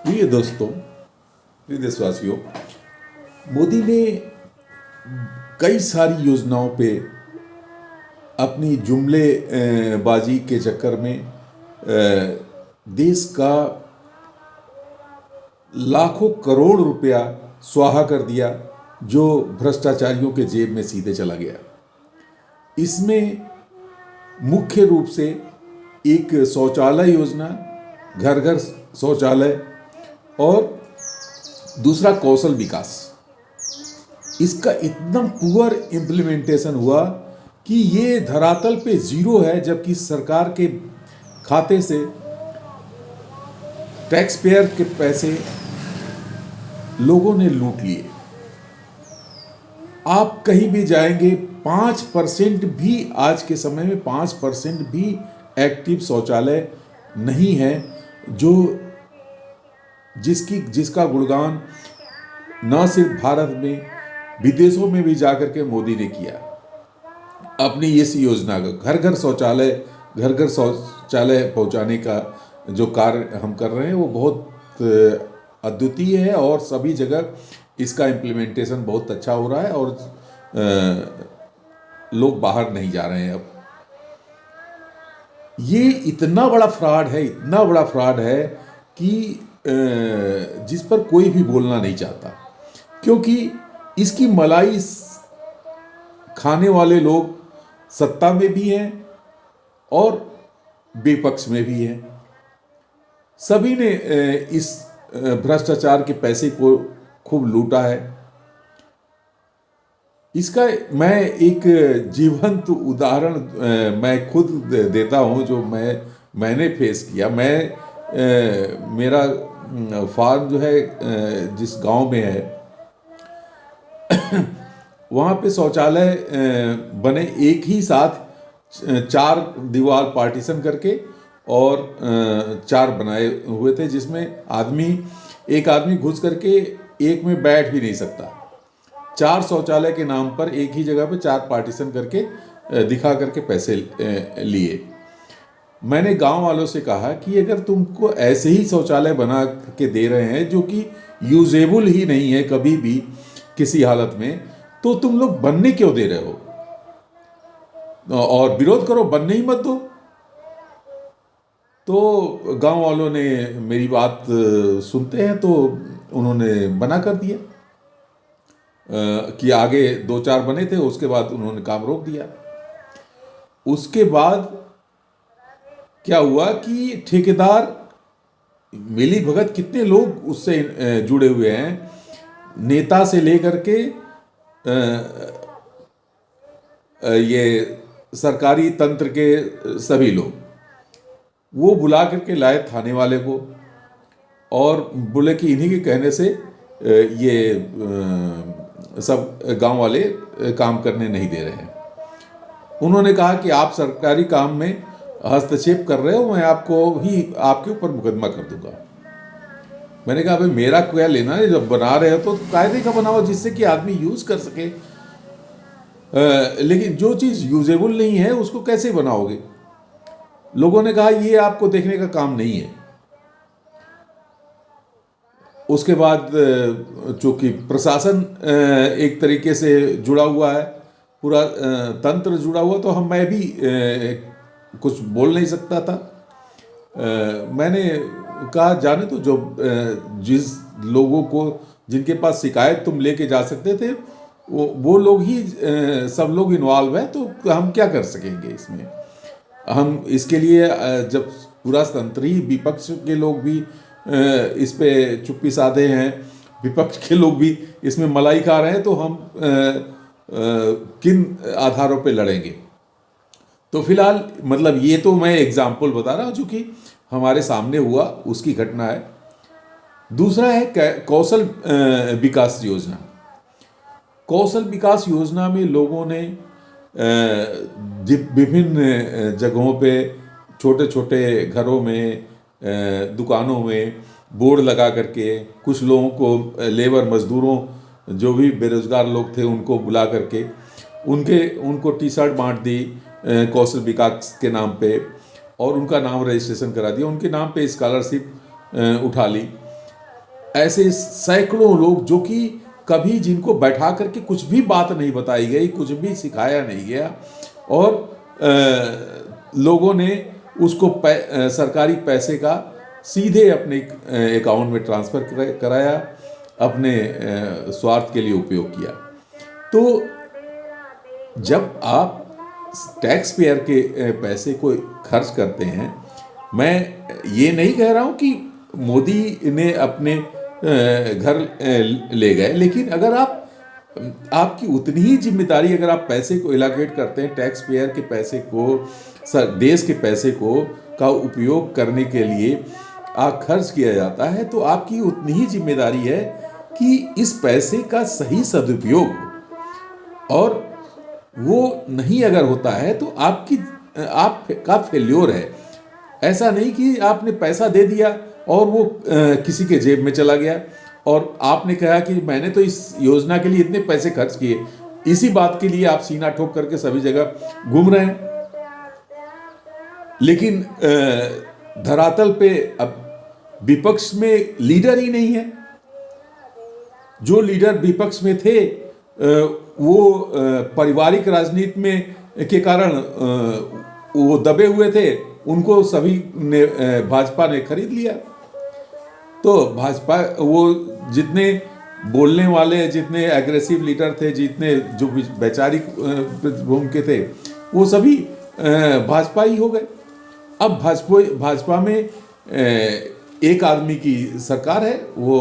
प्रिय दोस्तों, प्रिय देशवासियों, मोदी ने कई सारी योजनाओं पे अपनी जुमले बाजी के चक्कर में देश का लाखों करोड़ रुपया स्वाहा कर दिया, जो भ्रष्टाचारियों के जेब में सीधे चला गया। इसमें मुख्य रूप से एक शौचालय योजना, घर घर शौचालय, और दूसरा कौशल विकास। इसका इतना पुअर इम्प्लीमेंटेशन हुआ कि ये धरातल पे जीरो है, जबकि सरकार के खाते से टैक्स पेयर के पैसे लोगों ने लूट लिए। आप कहीं भी जाएंगे, 5% भी, आज के समय में 5% भी एक्टिव शौचालय नहीं है, जो जिसका गुणगान न सिर्फ भारत में, विदेशों में भी जाकर के मोदी ने किया। अपनी इस योजना का घर घर शौचालय पहुंचाने का जो कार्य हम कर रहे हैं वो बहुत अद्वितीय है, और सभी जगह इसका इम्प्लीमेंटेशन बहुत अच्छा हो रहा है, और लोग बाहर नहीं जा रहे हैं। अब ये इतना बड़ा फ्रॉड है कि जिस पर कोई भी बोलना नहीं चाहता, क्योंकि इसकी मलाई खाने वाले लोग सत्ता में भी हैं और विपक्ष में भी हैं। सभी ने इस भ्रष्टाचार के पैसे को खूब लूटा है। इसका मैं एक जीवंत उदाहरण मैं खुद देता हूं, जो मैंने फेस किया। मेरा फार्म जो है जिस गांव में है, वहाँ पे शौचालय बने एक ही साथ 4 दीवार पार्टीशन करके, और 4 बनाए हुए थे, जिसमें एक आदमी घुस करके एक में बैठ भी नहीं सकता। 4 शौचालय के नाम पर एक ही जगह पे 4 पार्टीशन करके दिखा करके पैसे लिए। मैंने गांव वालों से कहा कि अगर तुमको ऐसे ही शौचालय बना के दे रहे हैं जो कि यूजेबल ही नहीं है कभी भी किसी हालत में, तो तुम लोग बनने क्यों दे रहे हो? और विरोध करो, बनने ही मत दो। तो गांव वालों ने मेरी बात सुनते हैं, तो उन्होंने मना कर दिया कि आगे 2-4 बने थे, उसके बाद उन्होंने काम रोक दिया। उसके बाद क्या हुआ कि ठेकेदार, मिली भगत, कितने लोग उससे जुड़े हुए हैं, नेता से लेकर के ये सरकारी तंत्र के सभी लोग, वो बुला करके लाए थाने वाले को, और बोले कि इन्हीं के कहने से ये सब गांव वाले काम करने नहीं दे रहे हैं। उन्होंने कहा कि आप सरकारी काम में हस्तक्षेप कर रहे हो, मैं आपके ऊपर मुकदमा कर दूंगा। मैंने कहा भाई, मेरा क्या लेना है? जब बना रहे हो तो कायदे का बनाओ, जिससे कि आदमी यूज कर सके। लेकिन जो चीज यूजेबल नहीं है उसको कैसे बनाओगे? लोगों ने कहा ये आपको देखने का काम नहीं है। उसके बाद चूंकि प्रशासन एक तरीके से जुड़ा हुआ है, पूरा तंत्र जुड़ा हुआ, तो मैं भी कुछ बोल नहीं सकता था। मैंने कहा जाने तो, जो जिस लोगों को, जिनके पास शिकायत तुम लेके जा सकते थे, वो लोग ही सब लोग इन्वॉल्व है, तो हम क्या कर सकेंगे इसमें? हम इसके लिए जब पूरा तंत्र ही, विपक्ष के लोग भी इस पे चुप्पी साधे हैं, विपक्ष के लोग भी इसमें मलाई खा रहे हैं, तो हम किन आधारों पे लड़ेंगे? तो फिलहाल, मतलब ये तो मैं एग्जाम्पल बता रहा हूँ जो कि हमारे सामने हुआ, उसकी घटना है। दूसरा है कौशल विकास योजना। कौशल विकास योजना में लोगों ने विभिन्न जगहों पे, छोटे छोटे घरों में, दुकानों में बोर्ड लगा करके, कुछ लोगों को, लेबर मजदूरों, जो भी बेरोजगार लोग थे, उनको बुला करके उनको टी शर्ट बांट दी कौशल विकास के नाम पे, और उनका नाम रजिस्ट्रेशन करा दिया, उनके नाम पे स्कॉलरशिप उठा ली। ऐसे सैकड़ों लोग जो कि कभी जिनको बैठा करके कुछ भी बात नहीं बताई गई, कुछ भी सिखाया नहीं गया, और लोगों ने उसको सरकारी पैसे का सीधे अपने अकाउंट में ट्रांसफ़र कराया, अपने स्वार्थ के लिए उपयोग किया। तो जब आप टैक्स पेयर के पैसे को खर्च करते हैं, मैं ये नहीं कह रहा हूँ कि मोदी ने अपने घर ले गए, लेकिन अगर आपकी उतनी ही जिम्मेदारी, अगर आप पैसे को एलोकेट करते हैं, टैक्स पेयर के पैसे को, देश के पैसे को का उपयोग करने के लिए आप खर्च किया जाता है, तो आपकी उतनी ही जिम्मेदारी है कि इस पैसे का सही सदुपयोग हो। और वो नहीं अगर होता है तो आपका फेल्योर है। ऐसा नहीं कि आपने पैसा दे दिया और वो किसी के जेब में चला गया, और आपने कहा कि मैंने तो इस योजना के लिए इतने पैसे खर्च किए, इसी बात के लिए आप सीना ठोक करके सभी जगह घूम रहे हैं। लेकिन धरातल पे अब विपक्ष में लीडर ही नहीं है। जो लीडर विपक्ष में थे वो पारिवारिक राजनीति में के कारण वो दबे हुए थे, उनको सभी ने भाजपा ने खरीद लिया। तो भाजपा, वो जितने बोलने वाले, जितने एग्रेसिव लीडर थे, जितने जो वैचारिक पृष्ठभूमि के थे, वो सभी भाजपा ही हो गए। अब भाजपा में एक आदमी की सरकार है, वो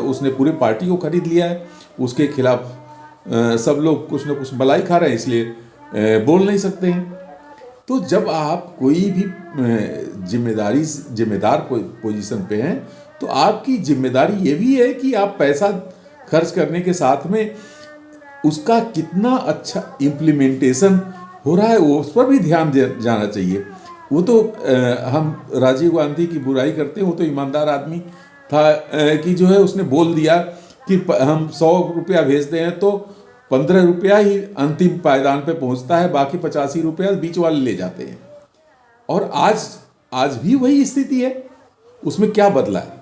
उसने पूरी पार्टी को खरीद लिया है। उसके खिलाफ सब लोग कुछ न कुछ बलाई खा रहे हैं, इसलिए बोल नहीं सकते हैं। तो जब आप कोई भी जिम्मेदार पोजीशन पे हैं, तो आपकी जिम्मेदारी ये भी है कि आप पैसा खर्च करने के साथ में उसका कितना अच्छा इम्प्लीमेंटेशन हो रहा है, वो उस पर भी ध्यान जाना चाहिए। वो तो हम राजीव गांधी की बुराई करते हैं, वो तो ईमानदार आदमी था कि जो है उसने बोल दिया कि हम 100 रुपया भेजते हैं तो 15 रुपया ही अंतिम पायदान पे पहुंचता है, बाकी 85 रुपया बीच वाले ले जाते हैं। और आज भी वही स्थिति है, उसमें क्या बदला है?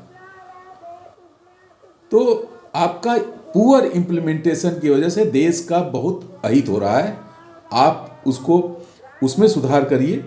तो आपका पुअर इम्प्लीमेंटेशन की वजह से देश का बहुत अहित हो रहा है। आप उसमें सुधार करिए।